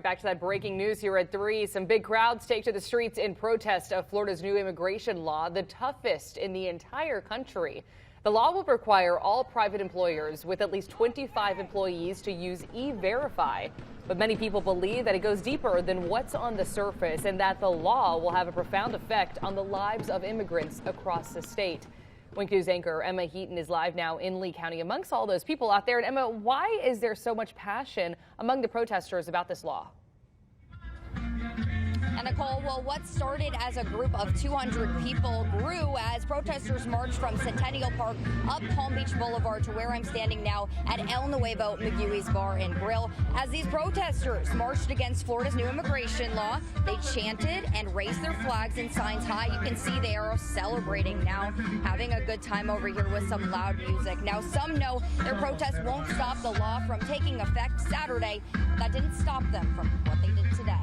Back to that breaking news here at 3. Some big crowds take to the streets in protest of Florida's new immigration law, the toughest in the entire country. The law will require all private employers with at least 25 employees to use E-Verify. But many people believe that it goes deeper than what's on the surface and that the law will have a profound effect on the lives of immigrants across the state. Wink News anchor Emma Heaton is live now in Lee County amongst all those people out there. And Emma, why is there so much passion among the protesters about this law? And Nicole, well, what started as a group of 200 people grew as protesters marched from Centennial Park up Palm Beach Boulevard to where I'm standing now at El Nuevo McGuey's Bar and Grill. As these protesters marched against Florida's new immigration law, they chanted and raised their flags and signs high. You can see they are celebrating now, having a good time over here with some loud music. Now, some know their protest won't stop the law from taking effect Saturday. That didn't stop them from what they did today.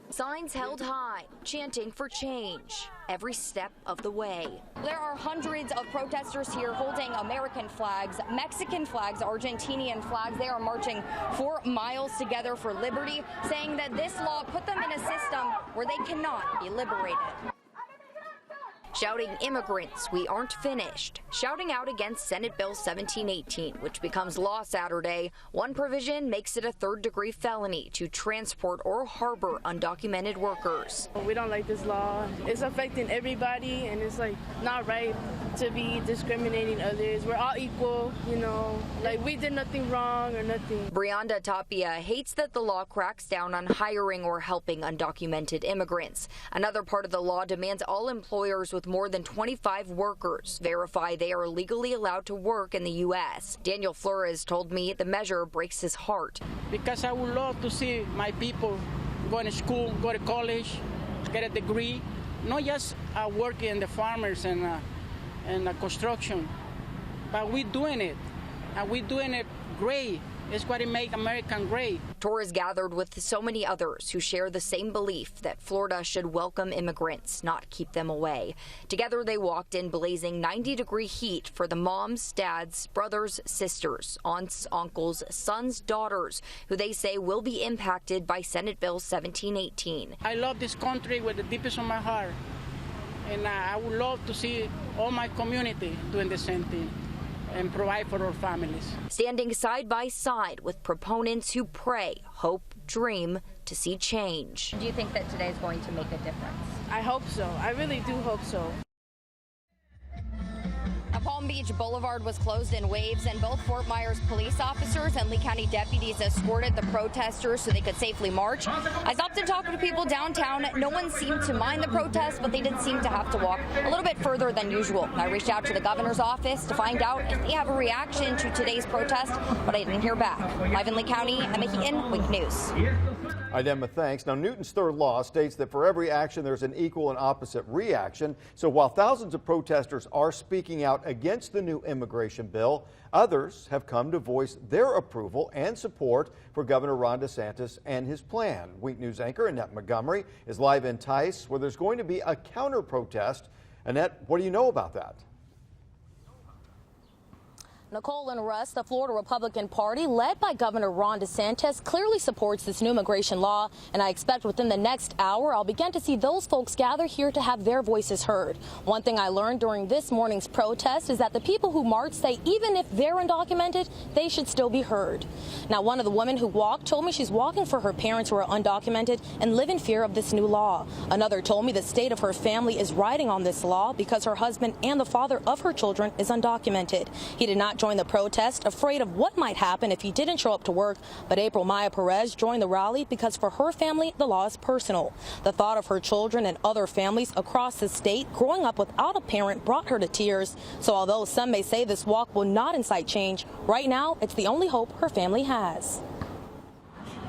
Signs held high, chanting for change every step of the way. There are hundreds of protesters here holding American flags, Mexican flags, Argentinian flags. They are marching 4 miles together for liberty, saying that this law put them in a system where they cannot be liberated. Shouting immigrants, we aren't finished. Shouting out against Senate Bill 1718, which becomes law Saturday. One provision makes it a third-degree felony to transport or harbor undocumented workers. We don't like this law. It's affecting everybody, and it's like not right to be discriminating others. We're all equal, you know, like we did nothing wrong or nothing. Brianda Tapia hates that the law cracks down on hiring or helping undocumented immigrants. Another part of the law demands all employers with more than 25 workers verify they are legally allowed to work in the U.S. Daniel Flores told me the measure breaks his heart. Because I would love to see my people go to school, go to college, get a degree, not just working in the farmers and the construction, but we're doing it, and we're doing it great. It's what it makes America great. Torres gathered with so many others who share the same belief that Florida should welcome immigrants, not keep them away. Together, they walked in blazing 90-degree heat for the moms, dads, brothers, sisters, aunts, uncles, sons, daughters, who they say will be impacted by Senate Bill 1718. I love this country with the deepest of my heart, and I would love to see all my community doing the same thing and provide for our families. Standing side by side with proponents who pray, hope, dream to see change. Do you think that today is going to make a difference? I hope so. I really do hope so. Palm Beach Boulevard was closed in waves, and both Fort Myers police officers and Lee County deputies escorted the protesters so they could safely march. I stopped and talked to people downtown. No one seemed to mind the protest, but they did seem to have to walk a little bit further than usual. I reached out to the governor's office to find out if they have a reaction to today's protest, but I didn't hear back. Live in Lee County, Emma Heaton, Wink News. All right, Emma, thanks. Now, Newton's third law states that for every action, there's an equal and opposite reaction. So while thousands of protesters are speaking out against the new immigration bill, others have come to voice their approval and support for Governor Ron DeSantis and his plan. Wink News anchor Annette Montgomery is live in Tice, where there's going to be a counter protest. Annette, what do you know about that? Nicole and Russ, the Florida Republican Party, led by Governor Ron DeSantis, clearly supports this new immigration law, and I expect within the next hour I'll begin to see those folks gather here to have their voices heard. One thing I learned during this morning's protest is that the people who marched say even if they're undocumented, they should still be heard. Now, one of the women who walked told me she's walking for her parents who are undocumented and live in fear of this new law. Another told me the state of her family is riding on this law because her husband and the father of her children is undocumented. He did not join the protest, afraid of what might happen if he didn't show up to work, but April Maya Perez joined the rally because for her family, the law is personal. The thought of her children and other families across the state growing up without a parent brought her to tears. So although some may say this walk will not incite change, right now it's the only hope her family has.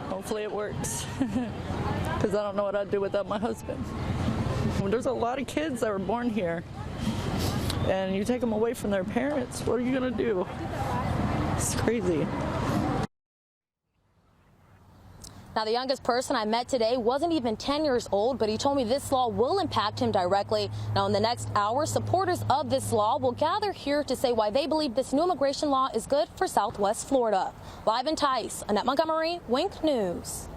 Hopefully it works, because I don't know what I'd do without my husband. There's a lot of kids that were born here, and you take them away from their parents, what are you going to do? It's crazy. Now, the youngest person I met today wasn't even 10 years old, but he told me this law will impact him directly. Now, in the next hour, supporters of this law will gather here to say why they believe this new immigration law is good for Southwest Florida. Live in Tice, Annette Montgomery, Wink News.